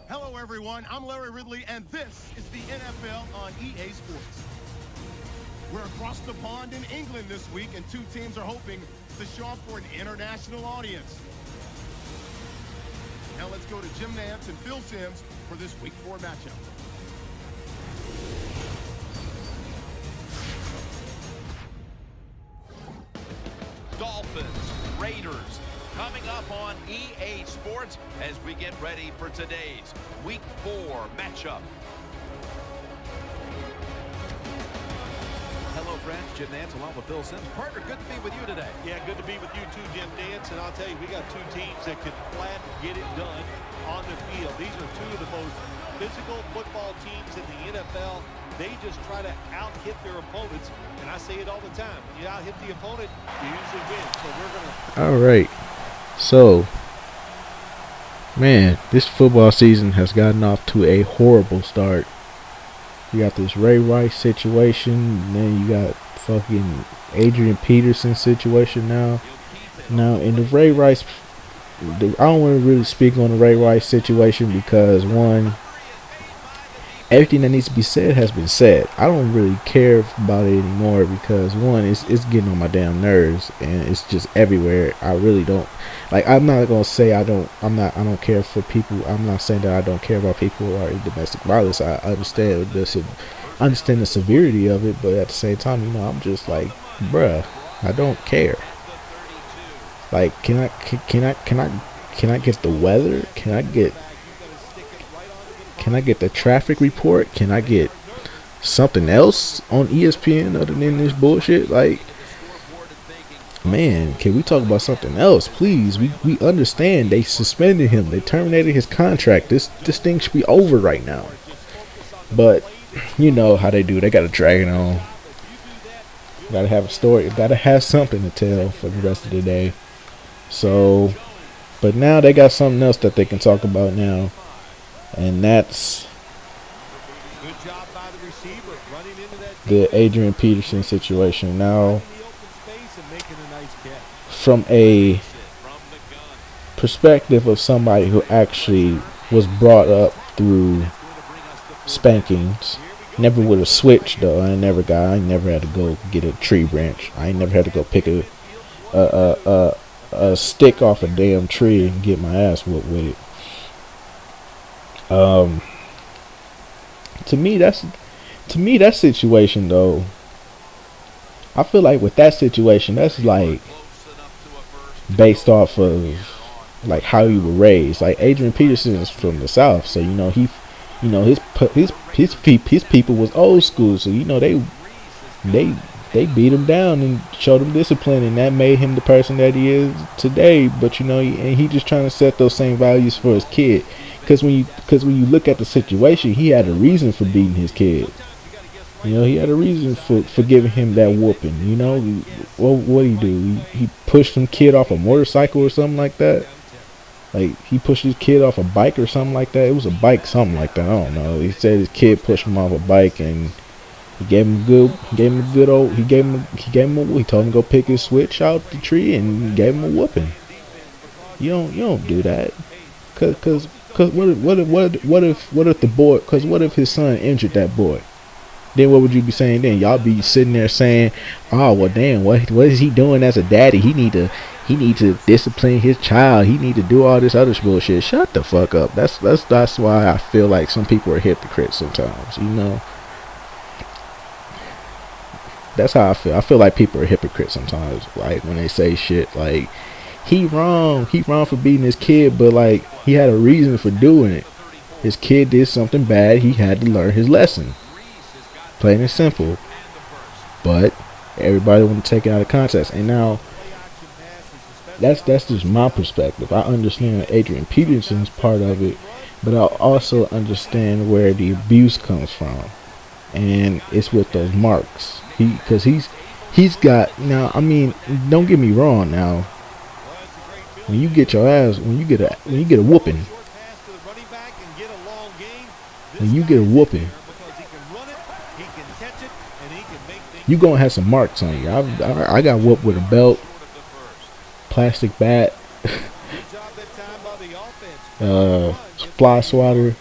Hello, everyone. I'm Larry Ridley, and this is the NFL on EA Sports. We're across the pond in England this week, and two teams are hoping to show up for an international audience. Now let's go to Jim Nantz and Phil Simms for this Week 4 matchup. Dolphins, Raiders, coming up on EA Sports as we get ready for today's Week 4 matchup. Hello, friends. Jim Nantz along with Phil Simms. Partner, good to be with you today. Yeah, good to be with you too, Jim Nantz. And I'll tell you, we got two teams that can flat get it done on the field. These are two of the most physical football teams in the NFL. They just try to out-hit their opponents. And I say it all the time. When you out-hit the opponent, you usually win. So we're going to... All right. So, man, this football season has gotten off to a horrible start. You got this Ray Rice situation, and then you got fucking Adrian Peterson situation now. Now, in the Ray Rice, I don't want to really speak on the Ray Rice situation because, one, everything that needs to be said has been said. I don't really care about it anymore because, one, it's getting on my damn nerves, and it's just everywhere. I really don't. Like, I'm not gonna say I don't care for people. I'm not saying that I don't care about people who are in domestic violence. I understand the severity of it, but at the same time, you know, I'm just like, bruh, I don't care. Like, can I get the weather? Can I get the traffic report? Can I get something else on ESPN other than this bullshit? Like, man, can we talk about something else, please? We understand they suspended him. They terminated his contract. This thing should be over right now. But you know how they do. They got to drag it on. Got to have a story. Got to have something to tell for the rest of the day. So, but now they got something else that they can talk about now. And that's the Adrian Peterson situation. Now, from a perspective of somebody who actually was brought up through spankings, never would have switched though. I never had to go get a tree branch. I never had to go pick a stick off a damn tree and get my ass whooped with it. To me that situation though, I feel like with that situation, that's like based off of like how you were raised. Like Adrian Peterson is from the South, so you know his people was old school, so you know they beat him down and showed him discipline, and that made him the person that he is today. But you know, and he just trying to set those same values for his kid. Because when you look at the situation, he had a reason for beating his kid. You know, he had a reason for giving him that whooping. You know, what did he do? He pushed some kid off a motorcycle or something like that. Like he pushed his kid off a bike or something like that. It was a bike, something like that. I don't know. He said his kid pushed him off a bike and he gave him a good old. He told him to go pick his switch out the tree and gave him a whooping. You don't do that. Cause what if the boy? Cause what if his son injured that boy? Then what would you be saying then? Y'all be sitting there saying, "Oh well, damn, what is he doing as a daddy? He need to discipline his child. He need to do all this other bullshit." Shut the fuck up. That's why I feel like some people are hypocrites sometimes. You know, that's how I feel. I feel like people are hypocrites sometimes. Like when they say shit like, He wrong for beating his kid, but like he had a reason for doing it. His kid did something bad. He had to learn his lesson. Plain and simple. But everybody want to take it out of context. And now that's just my perspective. I understand Adrian Peterson's part of it, but I also understand where the abuse comes from, and it's with those marks. He's got now. I mean, don't get me wrong now. When you get your ass, when you get a whooping, you gonna have some marks on you. I got whooped with a belt, plastic bat. fly swatter,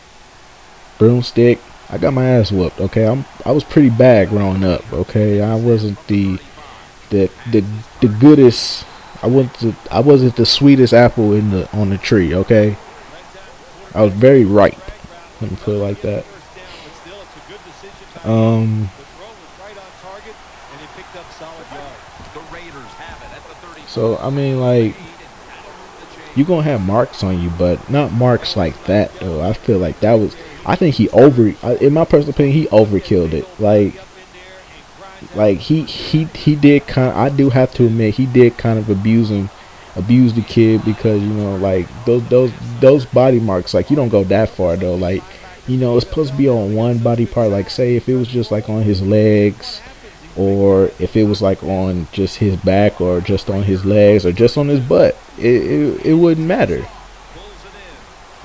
broomstick. I got my ass whooped. Okay, I was pretty bad growing up. Okay, I wasn't the goodest. I wasn't the sweetest apple on the tree. Okay, I was very ripe. Let me put it like that. So I mean, like, you gonna have marks on you, but not marks like that though. I feel like that was. I think he in my personal opinion, he overkilled it. Like he did kind. I do have to admit, he did kind of abuse the kid, because you know, like those body marks, like you don't go that far though. Like, you know, it's supposed to be on one body part. Like, say if it was just like on his legs, or if it was like on just his back, or just on his legs, or just on his butt, it wouldn't matter.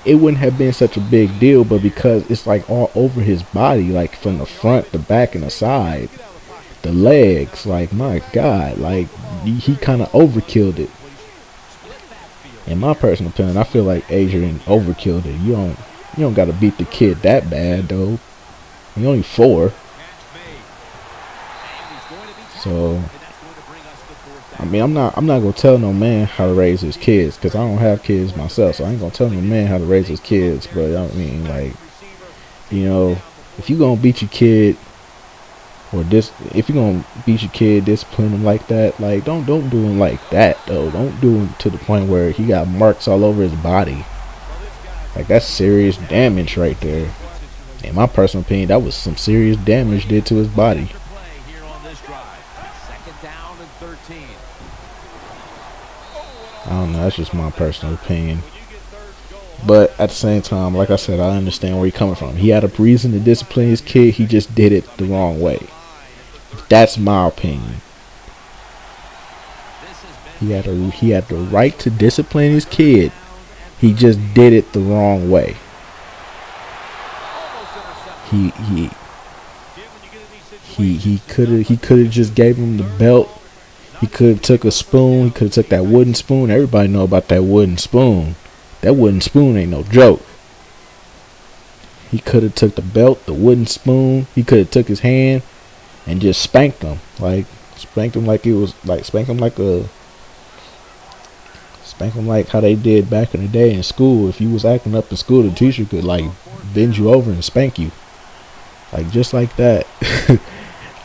It wouldn't have been such a big deal. But because it's like all over his body, like from the front, the back, and the side, the legs, like, my God, like he kind of overkilled it. In my personal opinion, I feel like Adrian overkilled it. You don't got to beat the kid that bad though. He's only 4. So, I mean, I'm not gonna tell no man how to raise his kids, because I don't have kids myself. So I ain't gonna tell no man how to raise his kids. But I mean, like, you know, if you gonna beat your kid, if you're gonna beat your kid, discipline him like that, like don't do him like that though. Don't do him to the point where he got marks all over his body. Like, that's serious damage right there. In my personal opinion, that was some serious damage did to his body. I don't know, that's just my personal opinion. But at the same time, like I said, I understand where he's coming from. He had a reason to discipline his kid. He just did it the wrong way. That's my opinion. He had the right to discipline his kid. He just did it the wrong way. He could have just gave him the belt. He could have took a spoon. He could have took that wooden spoon. Everybody know about that wooden spoon. That wooden spoon ain't no joke. He could have took the belt, the wooden spoon. He could have took his hand and just spanked him. Like, spanked him like it was, like, spanked him like how they did back in the day in school. If you was acting up in school, the teacher could, like, bend you over and spank you. Like, just like that.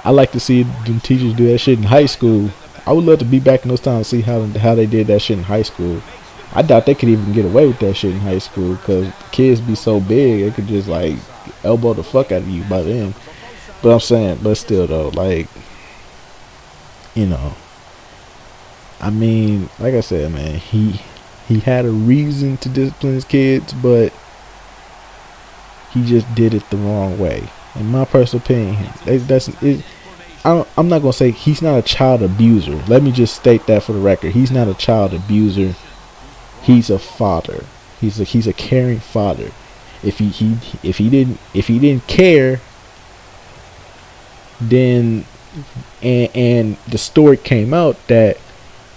I like to see them teachers do that shit in high school. I would love to be back in those times and see how they did that shit in high school. I doubt they could even get away with that shit in high school, because kids be so big, they could just, like, elbow the fuck out of you by then. But I'm saying, but still though, like, you know, I mean, like I said, man, he had a reason to discipline his kids, but he just did it the wrong way. In my personal opinion, I'm not gonna say he's not a child abuser. Let me just state that for the record. He's not a child abuser. He's a father. He's a caring father. If he didn't care, then and the story came out that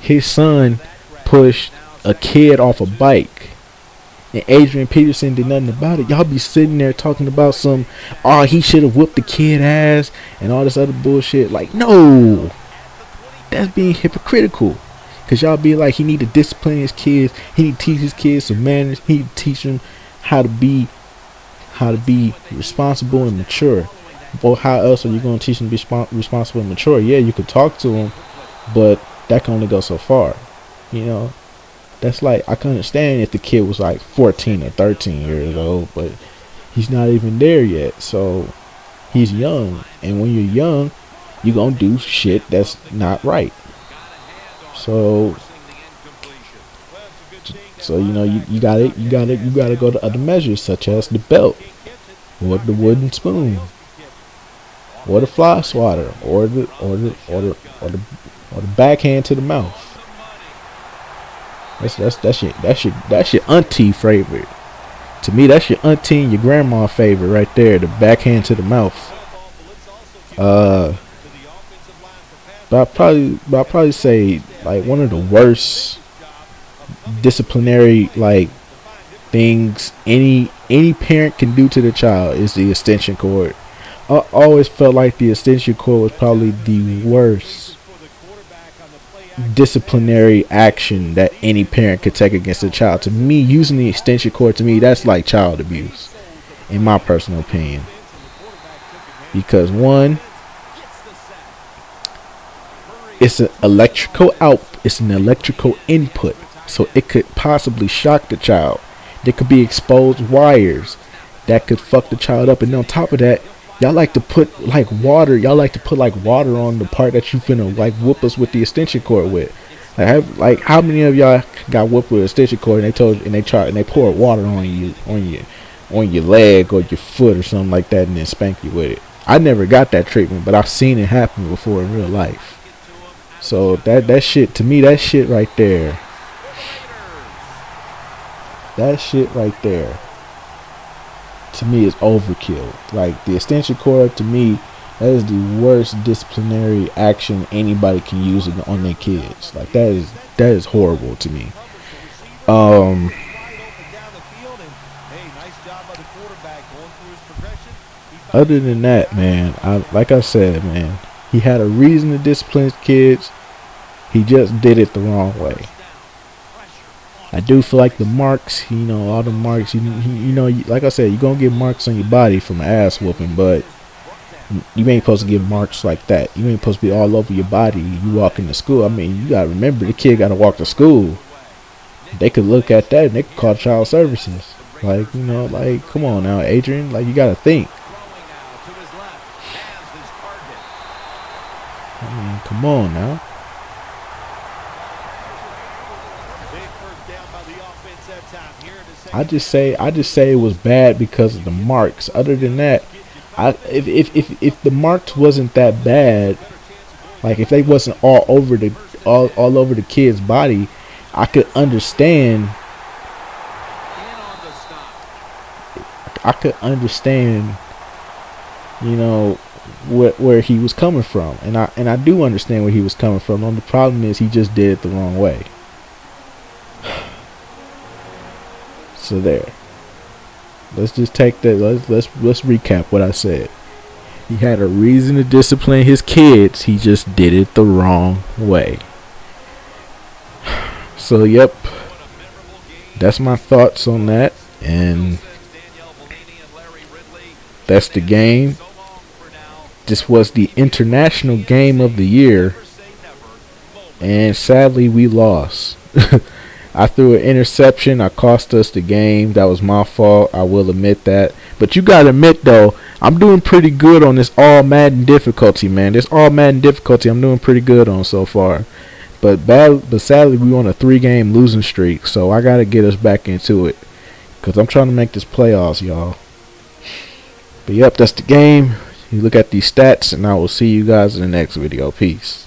his son pushed a kid off a bike, and Adrian Peterson did nothing about it. Y'all be sitting there talking about he should have whooped the kid ass and all this other bullshit. Like, no, that's being hypocritical. Cause y'all be like, he need to discipline his kids. He need to teach his kids some manners. He need to teach them how to be responsible and mature. Well, how else are you going to teach them to be responsible and mature? Yeah, you could talk to them, but that can only go so far. You know, that's like, I can understand if the kid was like 14 or 13 years old, but he's not even there yet. So he's young, and when you're young, you're going to do shit that's not right. So you know, you gotta go to other measures, such as the belt, or the wooden spoon, or the fly swatter, or the backhand to the mouth. That's your auntie favorite. To me, that's your auntie and your grandma favorite right there. The backhand to the mouth. But I'll probably say, like, one of the worst disciplinary, like, things any parent can do to the child is the extension cord. I always felt like the extension cord was probably the worst disciplinary action that any parent could take against a child. To me, using the extension cord, to me, that's like child abuse, in my personal opinion. Because one, it's an electrical input, so it could possibly shock the child. There could be exposed wires that could fuck the child up, and on top of that, y'all like to put water on the part that you finna like whoop us with the extension cord with. Like how many of y'all got whooped with an extension cord and they poured water on your leg or your foot or something like that and then spank you with it? I never got that treatment, but I've seen it happen before in real life. So that shit, to me, that shit right there, to me is overkill. Like the extension cord, to me, that is the worst disciplinary action anybody can use on their kids. Like that is horrible to me. Other than that, man, like I said, man, he had a reason to discipline his kids. He just did it the wrong way. I do feel like the marks, all the marks, like I said, you're going to get marks on your body from an ass whooping, but you ain't supposed to get marks like that. You ain't supposed to be all over your body. You walk into school. I mean, you got to remember, the kid got to walk to school. They could look at that and they could call child services. Like, come on now, Adrian. Like, you got to think. I mean, come on now. I just say it was bad because of the marks. Other than that, if the marks wasn't that bad, like if they wasn't all over the kid's body, I could understand. Where he was coming from, and I do understand where he was coming from. The problem is he just did it the wrong way. So there. Let's just take that. Let's recap what I said. He had a reason to discipline his kids. He just did it the wrong way. So yep, that's my thoughts on that, and that's the game. This was the international game of the year, and sadly we lost. I threw an interception. I cost us the game. That was my fault. I will admit that. But you gotta admit though, I'm doing pretty good on this all Madden difficulty, man. This all Madden difficulty I'm doing pretty good on so far. But sadly we on a 3-game losing streak, so I gotta get us back into it, cause I'm trying to make this playoffs, y'all. But yep, that's the game. You look at these stats, and I will see you guys in the next video. Peace.